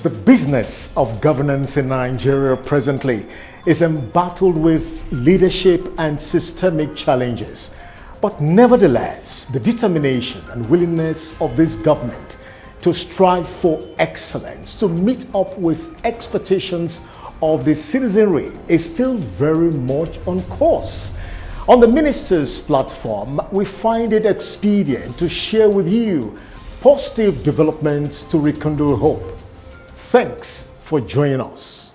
The business of governance in Nigeria presently is embattled with leadership and systemic challenges. But nevertheless, the determination and willingness of this government to strive for excellence, to meet up with expectations of the citizenry is still very much on course. On the Ministers platform, we find it expedient to share with you positive developments to rekindle hope. Thanks for joining us.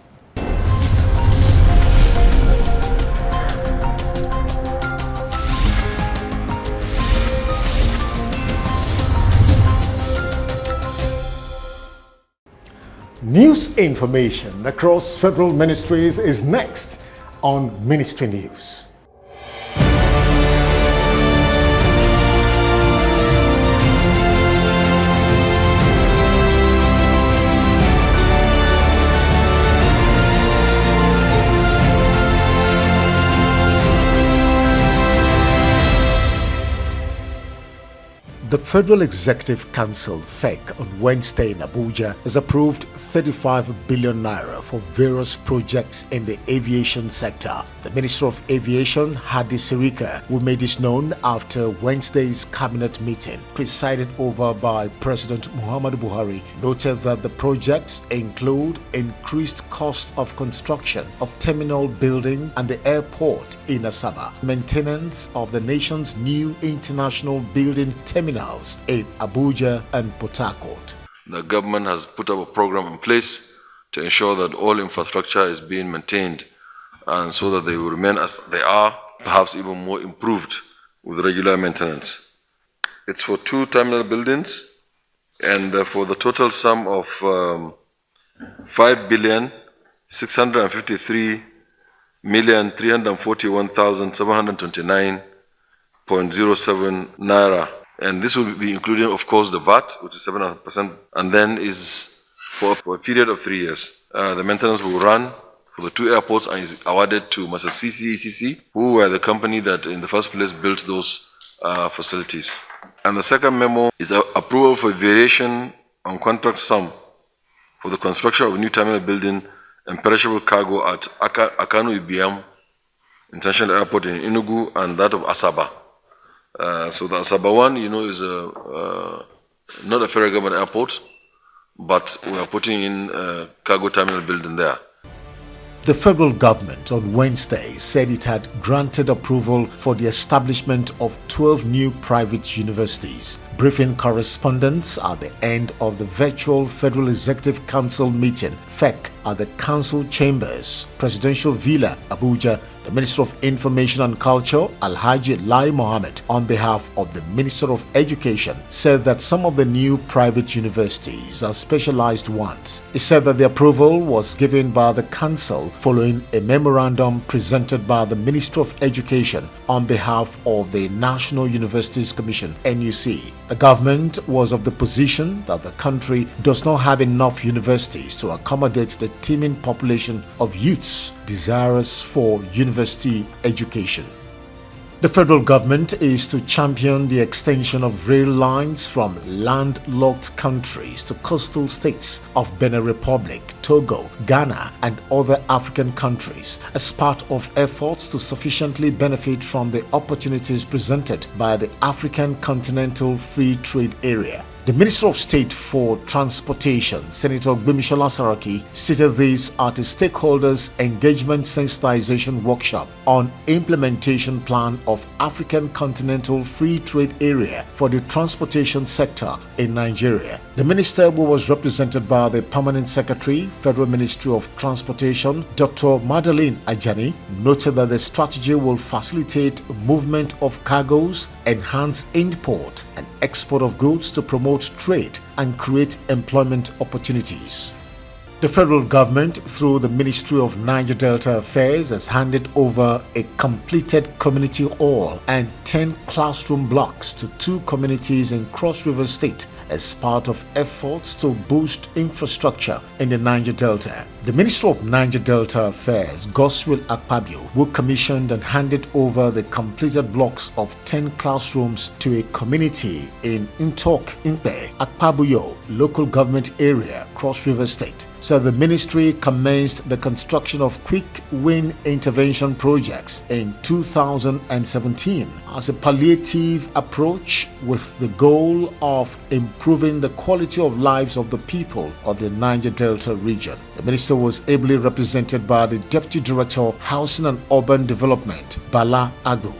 News information across federal ministries is next on Ministry News. The Federal Executive Council (FEC) on Wednesday in Abuja has approved 35 billion naira for various projects in the aviation sector. The Minister of Aviation, Hadi Sirika, who made this known after Wednesday's cabinet meeting presided over by President Muhammadu Buhari, noted that the projects include increased cost of construction of terminal building and the airport in Asaba, maintenance of the nation's new international building terminals in Abuja and Port Harcourt. The government has put up a program in place to ensure that all infrastructure is being maintained and so that they will remain as they are, perhaps even more improved with regular maintenance. It's for 2 terminal buildings and for the total sum of 5,653,341,729.07 naira. And this will be including, of course, the VAT, which is 7%, and then is for a period of 3 years. The maintenance will run for the 2 airports and is awarded to Master CCECC, who were the company that in the first place built those facilities. And the second memo is approval for variation on contract sum for the construction of a new terminal building and perishable cargo at Akanu Ibiam International Airport in Enugu and that of Asaba. So the Asaba one, is not a federal government airport, but we are putting in a cargo terminal building there. The federal government on Wednesday said it had granted approval for the establishment of 12 new private universities. Briefing correspondents at the end of the virtual Federal Executive Council meeting, FEC, at the Council Chambers, Presidential Villa, Abuja, the Minister of Information and Culture, Alhaji Lai Mohammed, on behalf of the Minister of Education, said that some of the new private universities are specialized ones. He said that the approval was given by the Council following a memorandum presented by the Minister of Education on behalf of the National Universities Commission, NUC. The government was of the position that the country does not have enough universities to accommodate the teeming population of youths desirous for university education. The federal government is to champion the extension of rail lines from landlocked countries to coastal states of Benin Republic, Togo, Ghana, and other African countries as part of efforts to sufficiently benefit from the opportunities presented by the African Continental Free Trade Area. The Minister of State for Transportation, Senator Gbemisola Saraki, stated this at a stakeholders engagement sensitization workshop on implementation plan of African Continental Free Trade Area for the transportation sector in Nigeria. The minister, who was represented by the Permanent Secretary, Federal Ministry of Transportation, Dr. Madeleine Ajani, noted that the strategy will facilitate movement of cargoes, enhance import and export of goods to promote trade and create employment opportunities. The federal government, through the Ministry of Niger Delta Affairs, has handed over a completed community hall and 10 classroom blocks to 2 communities in Cross River State as part of efforts to boost infrastructure in the Niger Delta. The Minister of Niger Delta Affairs, Godswill Akpabio, who commissioned and handed over the completed blocks of 10 classrooms to a community in Intok, Impe, Akpabuyo, local government area, Cross River State. So the ministry commenced the construction of quick win intervention projects in 2017 as a palliative approach with the goal of improving the quality of lives of the people of the Niger Delta region. The minister was ably represented by the Deputy Director of Housing and Urban Development, Bala Agbo.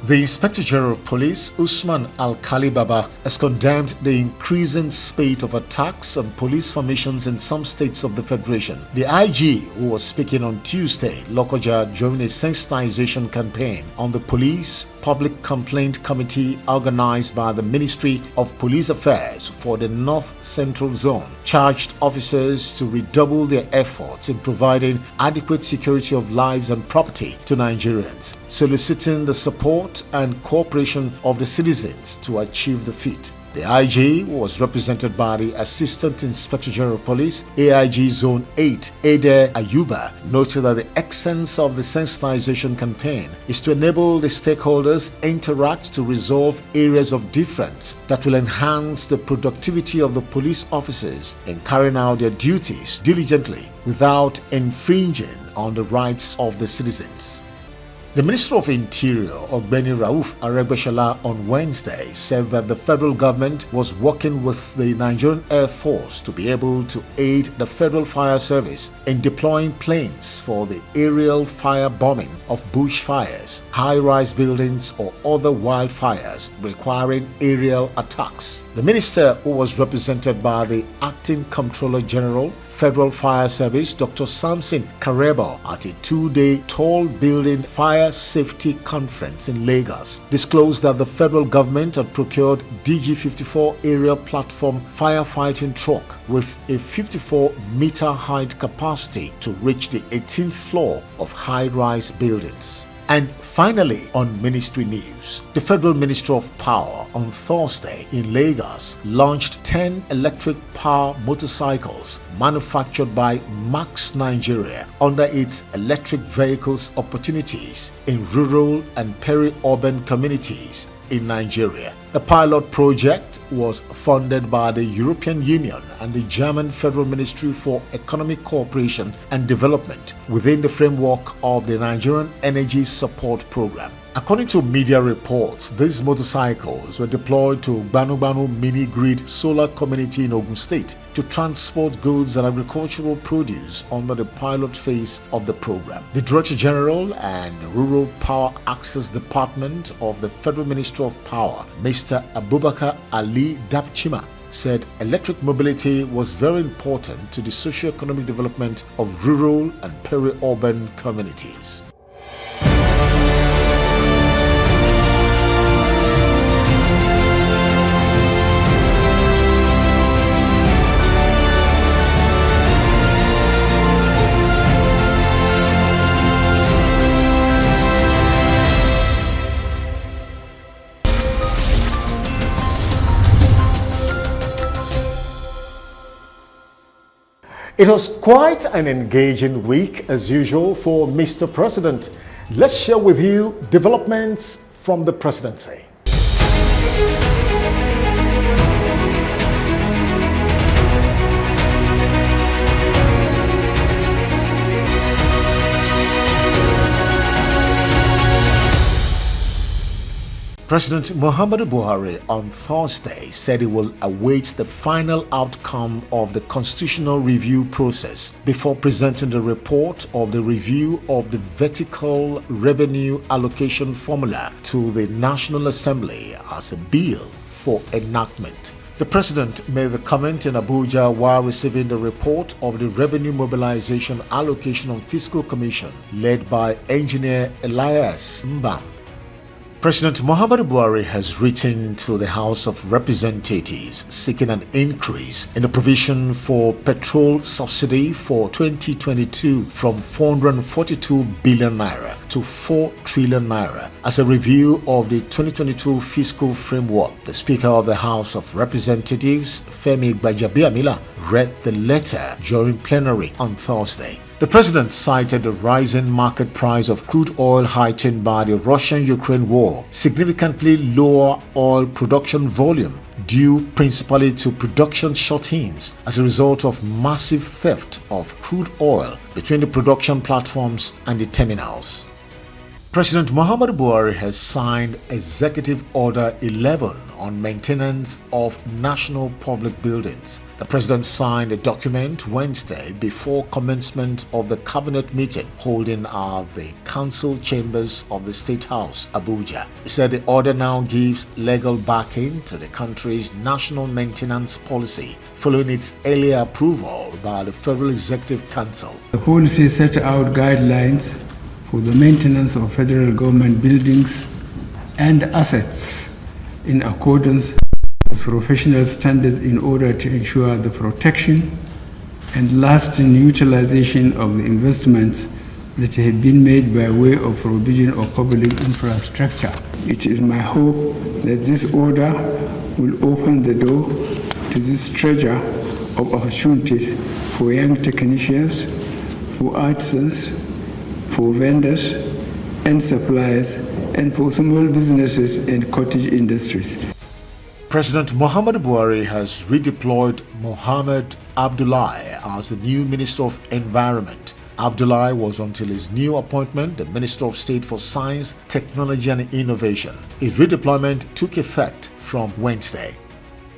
The Inspector General of Police, Usman Al-Khali Baba, has condemned the increasing spate of attacks on police formations in some states of the Federation. The IG, who was speaking on Tuesday, Lokoja, during a sensitization campaign on the Police Public Complaint Committee organized by the Ministry of Police Affairs for the North Central Zone, charged officers to redouble their efforts in providing adequate security of lives and property to Nigerians, soliciting the support and cooperation of the citizens to achieve the feat. The IG was represented by the Assistant Inspector General of Police, AIG Zone 8, Ede Ayuba, noted that the essence of the sensitization campaign is to enable the stakeholders interact to resolve areas of difference that will enhance the productivity of the police officers in carrying out their duties diligently without infringing on the rights of the citizens. The Minister of Interior, Ogbeni Rauf Aregbesola, on Wednesday said that the federal government was working with the Nigerian Air Force to be able to aid the Federal Fire Service in deploying planes for the aerial fire bombing of bushfires, high-rise buildings or other wildfires requiring aerial attacks. The minister, who was represented by the Acting Comptroller General, Federal Fire Service, Dr. Samson Karebo, at a two-day tall building fire safety conference in Lagos, disclosed that the federal government had procured DG-54 aerial platform firefighting truck with a 54-meter height capacity to reach the 18th floor of high-rise buildings. And finally, on ministry news, the Federal Ministry of Power on Thursday in Lagos launched 10 electric power motorcycles manufactured by Max Nigeria under its electric vehicles opportunities in rural and peri-urban communities in Nigeria. The pilot project was funded by the European Union and the German Federal Ministry for Economic Cooperation and Development within the framework of the Nigerian Energy Support Program. According to media reports, these motorcycles were deployed to Gbanubanu Mini-Grid Solar Community in Ogun State to transport goods and agricultural produce under the pilot phase of the program. The Director General and Rural Power Access Department of the Federal Ministry of Power, Mr. Abubakar Ali Dapchima, said electric mobility was very important to the socio-economic development of rural and peri-urban communities. It was quite an engaging week as usual for Mr. President. Let's share with you developments from the presidency. President Muhammadu Buhari on Thursday said he will await the final outcome of the constitutional review process before presenting the report of the review of the vertical revenue allocation formula to the National Assembly as a bill for enactment. The president made the comment in Abuja while receiving the report of the Revenue Mobilization Allocation and Fiscal Commission led by Engineer Elias Mbam. President Muhammadu Buhari has written to the House of Representatives seeking an increase in the provision for petrol subsidy for 2022 from 442 billion naira to 4 trillion naira as a review of the 2022 fiscal framework. The Speaker of the House of Representatives, Femi Gbajabiamila, read the letter during plenary on Thursday. The president cited the rising market price of crude oil heightened by the Russian-Ukraine war, significantly lower oil production volume due principally to production shut-ins as a result of massive theft of crude oil between the production platforms and the terminals. President Muhammadu Buhari has signed Executive Order 11 on maintenance of national public buildings. The president signed a document Wednesday before commencement of the cabinet meeting holding at the council chambers of the State House, Abuja. He said the order now gives legal backing to the country's national maintenance policy following its earlier approval by the Federal Executive Council. The policy set out guidelines for the maintenance of federal government buildings and assets in accordance with professional standards in order to ensure the protection and lasting utilization of the investments that have been made by way of provision of public infrastructure. It is my hope that this order will open the door to this treasure of opportunities for young technicians, for artisans, for vendors and suppliers, and for small businesses and cottage industries. President Muhammadu Buhari has redeployed Mohammed Abdullahi as the new Minister of Environment. Abdullahi was until his new appointment the Minister of State for Science, Technology and Innovation. His redeployment took effect from Wednesday.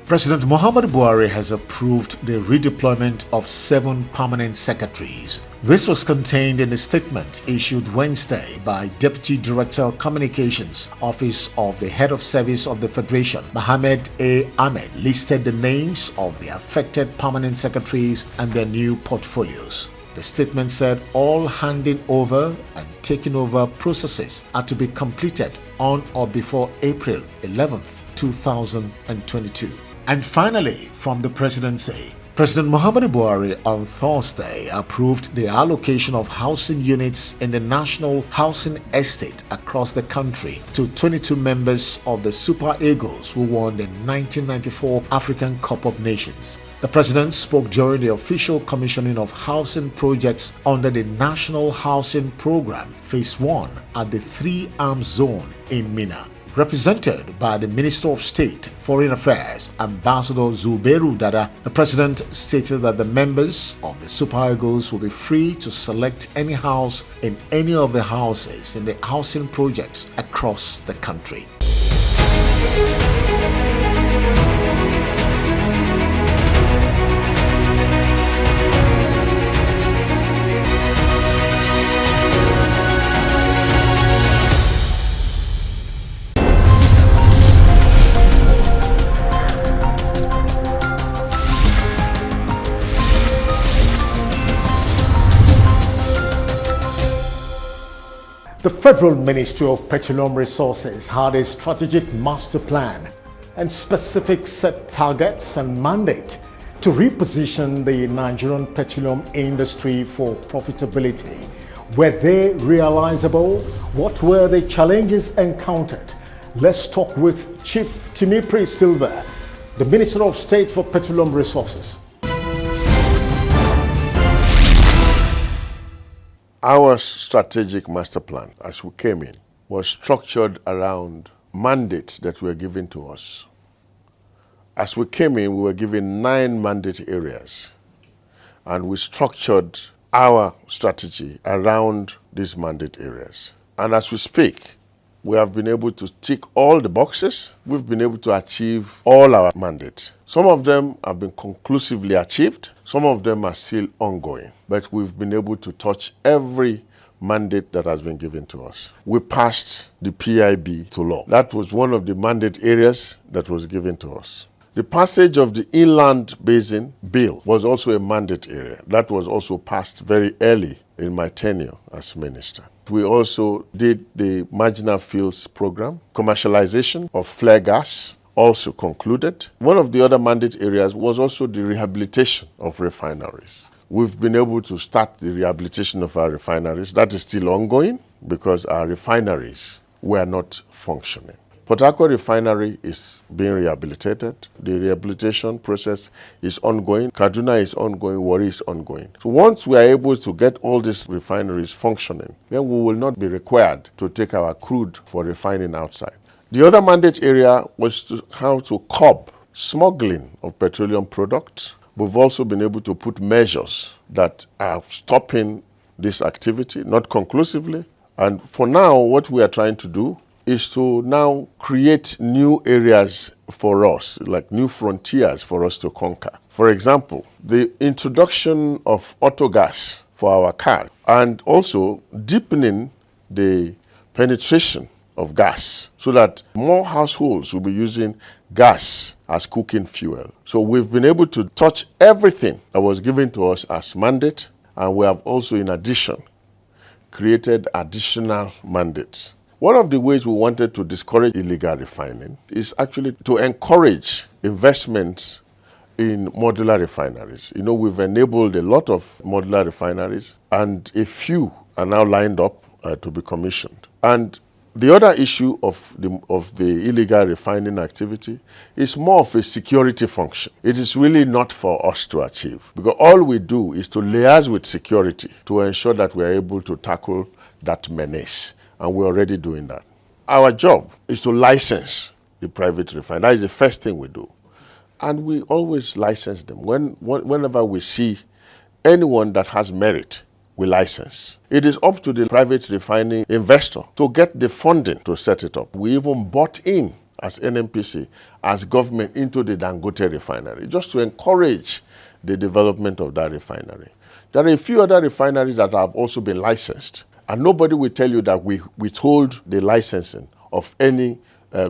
President Muhammadu Buhari has approved the redeployment of 7 permanent secretaries. This was contained in a statement issued Wednesday by Deputy Director of Communications, Office of the Head of Service of the Federation, Mohammed A. Ahmed, listed the names of the affected permanent secretaries and their new portfolios. The statement said all handing over and taking over processes are to be completed on or before April 11th, 2022. And finally, from the Presidency, President Muhammadu Buhari on Thursday approved the allocation of housing units in the National Housing Estate across the country to 22 members of the Super Eagles who won the 1994 African Cup of Nations. The president spoke during the official commissioning of housing projects under the National Housing Program Phase 1 at the 3-arm zone in Minna. Represented by the Minister of State, Foreign Affairs, Ambassador Zubairu Dada, the president stated that the members of the Super Eagles will be free to select any house in any of the houses in the housing projects across the country. The Federal Ministry of Petroleum Resources had a strategic master plan and specific set targets and mandate to reposition the Nigerian petroleum industry for profitability. Were they realizable? What were the challenges encountered? Let's talk with Chief Timipri Silva, the Minister of State for Petroleum Resources. Our strategic master plan, as we came in, was structured around mandates that were given to us. As we came in, we were given 9 mandate areas, and we structured our strategy around these mandate areas. And as we speak, we have been able to tick all the boxes. We've been able to achieve all our mandates. Some of them have been conclusively achieved. Some of them are still ongoing. But we've been able to touch every mandate that has been given to us. We passed the PIB to law. That was one of the mandate areas that was given to us. The passage of the Inland Basin Bill was also a mandate area. That was also passed very early in my tenure as minister. We also did the marginal fields program. Commercialization of flare gas also concluded. One of the other mandate areas was also the rehabilitation of refineries. We've been able to start the rehabilitation of our refineries. That is still ongoing because our refineries were not functioning. Port Harcourt refinery is being rehabilitated. The rehabilitation process is ongoing. Kaduna is ongoing. Warri is ongoing. So once we are able to get all these refineries functioning, then we will not be required to take our crude for refining outside. The other mandate area was how to curb smuggling of petroleum products. We've also been able to put measures that are stopping this activity, not conclusively. And for now, what we are trying to do is to now create new areas for us, like new frontiers for us to conquer. For example, the introduction of auto gas for our cars, and also deepening the penetration of gas so that more households will be using gas as cooking fuel. So we've been able to touch everything that was given to us as mandate, and we have also, in addition, created additional mandates. One of the ways we wanted to discourage illegal refining is actually to encourage investments in modular refineries. You know, we've enabled a lot of modular refineries, and a few are now lined up to be commissioned. And the other issue of the illegal refining activity is more of a security function. It is really not for us to achieve, because all we do is to liaise with security to ensure that we are able to tackle that menace, and we're already doing that. Our job is to license the private refinery. That is the first thing we do. And we always license them. Whenever we see anyone that has merit, we license. It is up to the private refining investor to get the funding to set it up. We even bought in as NNPC, as government, into the Dangote refinery, just to encourage the development of that refinery. There are a few other refineries that have also been licensed, and nobody will tell you that we withhold the licensing of any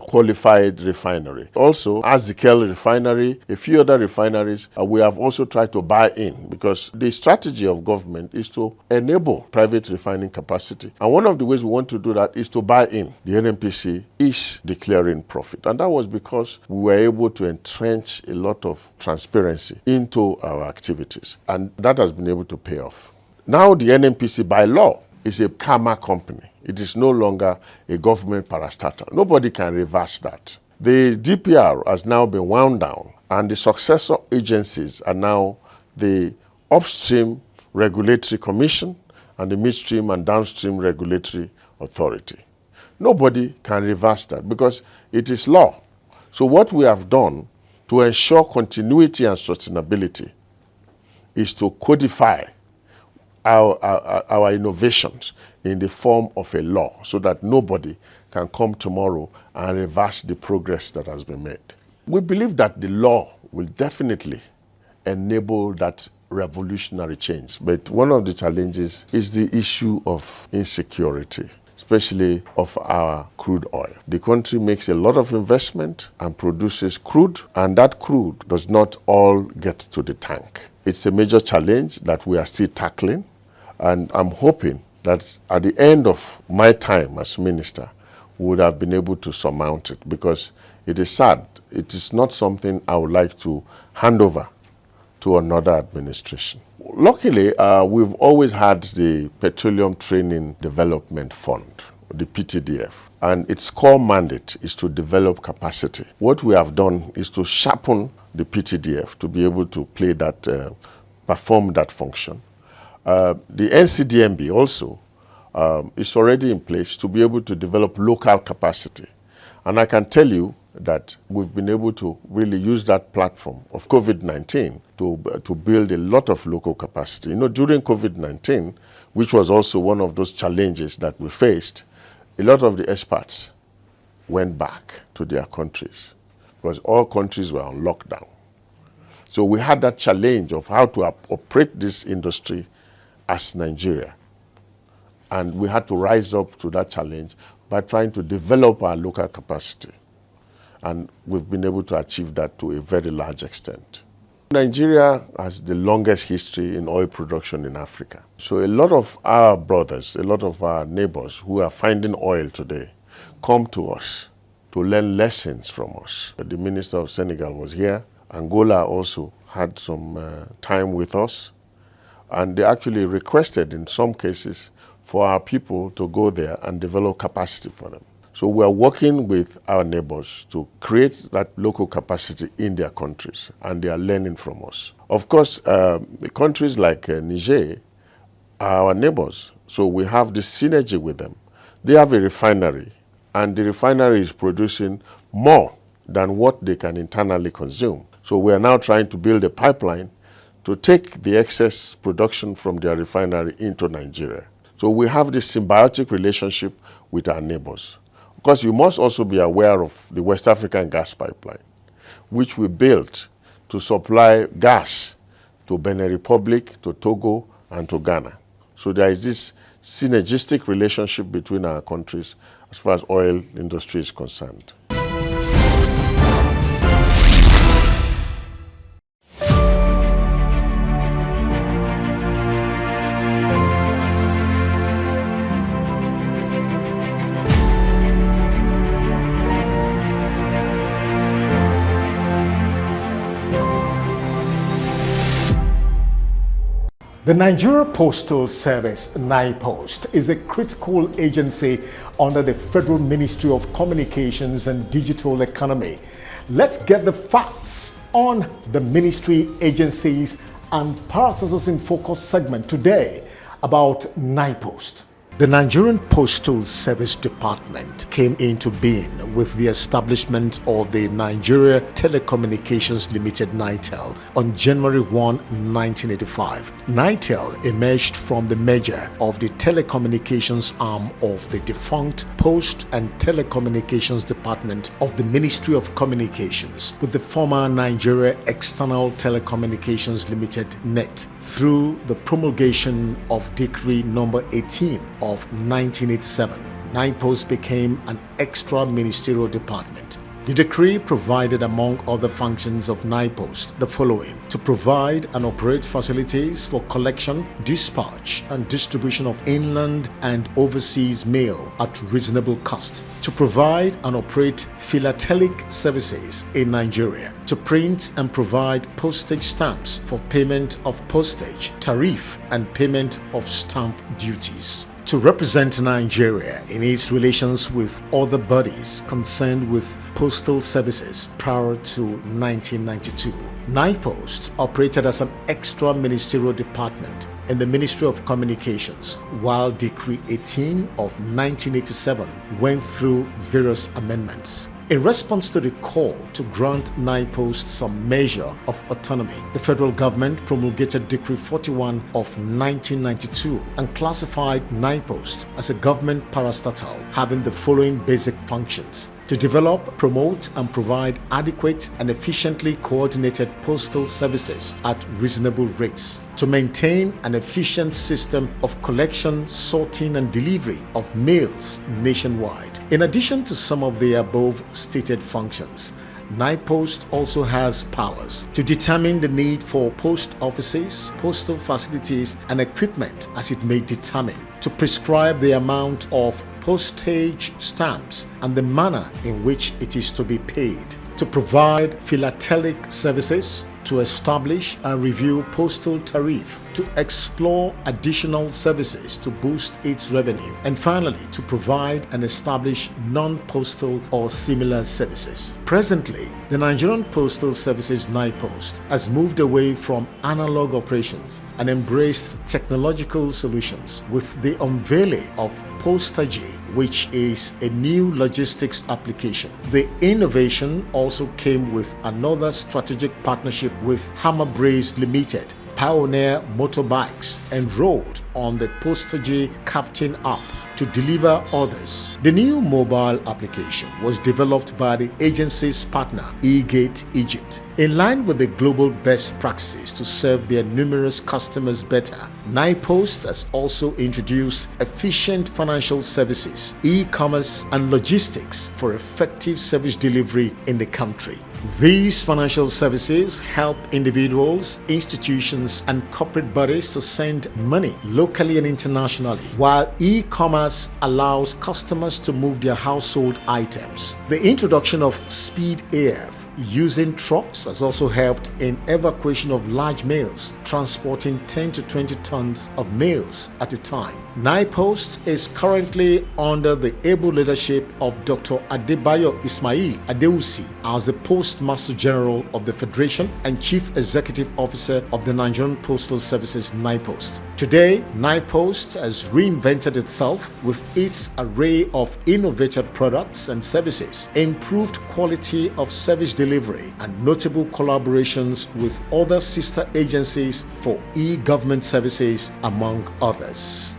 qualified refinery. Also, Azikel refinery, a few other refineries, we have also tried to buy in, because the strategy of government is to enable private refining capacity. And one of the ways we want to do that is to buy in. The NNPC is declaring profit. And that was because we were able to entrench a lot of transparency into our activities. And that has been able to pay off. Now the NNPC, by law, is a karma company. It is no longer a government parastatal. Nobody can reverse that. The DPR has now been wound down, and the successor agencies are now the Upstream Regulatory Commission and the Midstream and Downstream Regulatory Authority. Nobody can reverse that because it is law. So what we have done to ensure continuity and sustainability is to codify our innovations in the form of a law, so that nobody can come tomorrow and reverse the progress that has been made. We believe that the law will definitely enable that revolutionary change. But one of the challenges is the issue of insecurity, especially of our crude oil. The country makes a lot of investment and produces crude, and that crude does not all get to the tank. It's a major challenge that we are still tackling, and I'm hoping that at the end of my time as minister, we would have been able to surmount it, because it is sad. It is not something I would like to hand over to another administration. Luckily, we've always had the Petroleum Training Development Fund, the PTDF, and its core mandate is to develop capacity. What we have done is to sharpen the PTDF to be able to play that, perform that function. The NCDMB also is already in place to be able to develop local capacity. And I can tell you that we've been able to really use that platform of COVID-19 to build a lot of local capacity. You know, during COVID-19, which was also one of those challenges that we faced, a lot of the expats went back to their countries because all countries were on lockdown. So we had that challenge of how to operate this industry as Nigeria. And we had to rise up to that challenge by trying to develop our local capacity. And we've been able to achieve that to a very large extent. Nigeria has the longest history in oil production in Africa. So a lot of our brothers, a lot of our neighbors who are finding oil today come to us to learn lessons from us. The Minister of Senegal was here. Angola also had some time with us. And they actually requested, in some cases, for our people to go there and develop capacity for them. So we are working with our neighbors to create that local capacity in their countries, and they are learning from us. Of course, the countries like Niger are our neighbors, so we have this synergy with them. They have a refinery, and the refinery is producing more than what they can internally consume. So we are now trying to build a pipeline to take the excess production from their refinery into Nigeria. So we have this symbiotic relationship with our neighbors. Of course, you must also be aware of the West African gas pipeline, which we built to supply gas to Benin Republic, to Togo, and to Ghana. So there is this synergistic relationship between our countries as far as oil industry is concerned. The Nigeria Postal Service, NIPOST, is a critical agency under the Federal Ministry of Communications and Digital Economy. Let's get the facts on the ministry, agencies, and processes in focus segment today about NIPOST. The Nigerian Postal Service Department came into being with the establishment of the Nigeria Telecommunications Limited (NITEL) on January 1, 1985. NITEL emerged from the merger of the telecommunications arm of the defunct Post and Telecommunications Department of the Ministry of Communications with the former Nigeria External Telecommunications Limited (NET) through the promulgation of Decree number 18 of 1987. NIPOST became an extra ministerial department. The decree provided, among other functions of NIPOST, the following: to provide and operate facilities for collection, dispatch, and distribution of inland and overseas mail at reasonable cost; to provide and operate philatelic services in Nigeria; to print and provide postage stamps for payment of postage, tariff, and payment of stamp duties; to represent Nigeria in its relations with other bodies concerned with postal services prior to 1992. NIPOST operated as an extra ministerial department in the Ministry of Communications, while Decree 18 of 1987 went through various amendments. In response to the call to grant NIPOST some measure of autonomy, the federal government promulgated Decree 41 of 1992 and classified NIPOST as a government parastatal having the following basic functions: to develop, promote, and provide adequate and efficiently coordinated postal services at reasonable rates; to maintain an efficient system of collection, sorting, and delivery of mails nationwide. In addition to some of the above stated functions, NIPOST also has powers to determine the need for post offices, postal facilities, and equipment as it may determine, to prescribe the amount of postage stamps and the manner in which it is to be paid, to provide philatelic services, to establish and review postal tariff, to explore additional services to boost its revenue, and finally to provide and establish non-postal or similar services. Presently, the Nigerian Postal Services NIPOST has moved away from analog operations and embraced technological solutions with the unveiling of Postage, which is a new logistics application. The innovation also came with another strategic partnership with Hammerbreeze Limited, Pioneer Motorbikes, enrolled on the Postage Captain app to deliver others. The new mobile application was developed by the agency's partner, eGate Egypt. In line with the global best practices to serve their numerous customers better, NIPOST has also introduced efficient financial services, e-commerce, and logistics for effective service delivery in the country. These financial services help individuals, institutions, and corporate bodies to send money locally and internationally, while e-commerce allows customers to move their household items. The introduction of Speed AF using trucks has also helped in evacuation of large mails, transporting 10 to 20 tons of mails at a time. NIPOST is currently under the able leadership of Dr. Adebayo Ismail Adeusi as the Postmaster General of the Federation and Chief Executive Officer of the Nigerian Postal Services NIPOST. Today, NIPOST has reinvented itself with its array of innovative products and services, improved quality of service delivery, and notable collaborations with other sister agencies for e-government services, among others.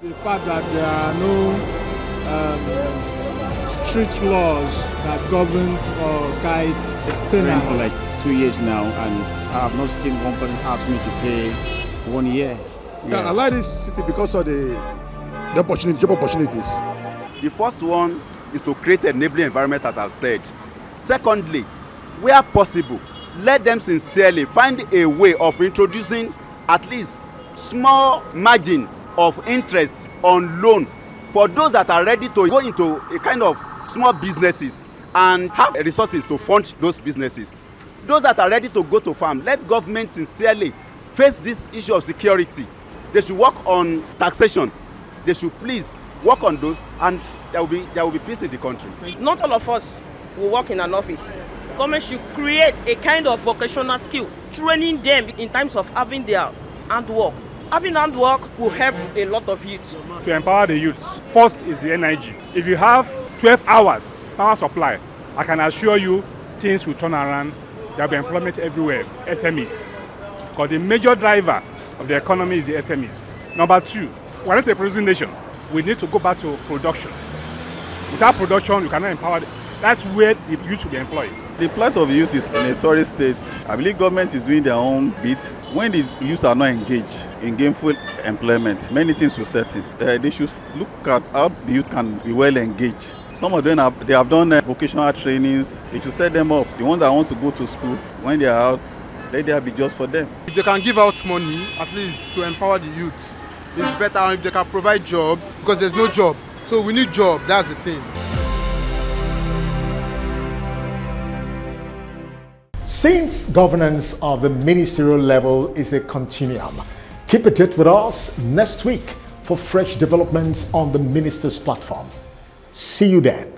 The fact that there are no strict laws that governs or guides tenants. For like 2 years now, and I have not seen one person ask me to pay 1 year. Yeah. I like this city because of the job opportunities. The first one is to create an enabling environment, as I've said. Secondly, where possible, let them sincerely find a way of introducing at least small margin of interest on loan for those that are ready to go into a kind of small businesses and have resources to fund those businesses. Those that are ready to go to farm, let government sincerely face this issue of security. They should work on taxation. They should please work on those, and there will be peace in the country. Not all of us will work in an office. Government should create a kind of vocational skill, training them in terms of having their handwork. Having handwork will help a lot of youth. To empower the youths, first is the NIG. If you have 12 hours power supply, I can assure you things will turn around. There will be employment everywhere, SMEs. Because the major driver of the economy is the SMEs. Number two, we're not a producing nation. We need to go back to production. Without production, you cannot empower. That's where the youth will be employed. The plight of youth is in a sorry state. I believe government is doing their own bit. When the youth are not engaged in gainful employment, many things will set in. They should look at how the youth can be well engaged. Some of them have done vocational trainings. They should set them up. The ones that want to go to school, when they are out, let there be just for them. If they can give out money, at least to empower the youth, it's better if they can provide jobs, because there's no job. So we need jobs, that's the thing. Since governance of the ministerial level is a continuum, keep it with us next week for fresh developments on the Minister's platform. See you then.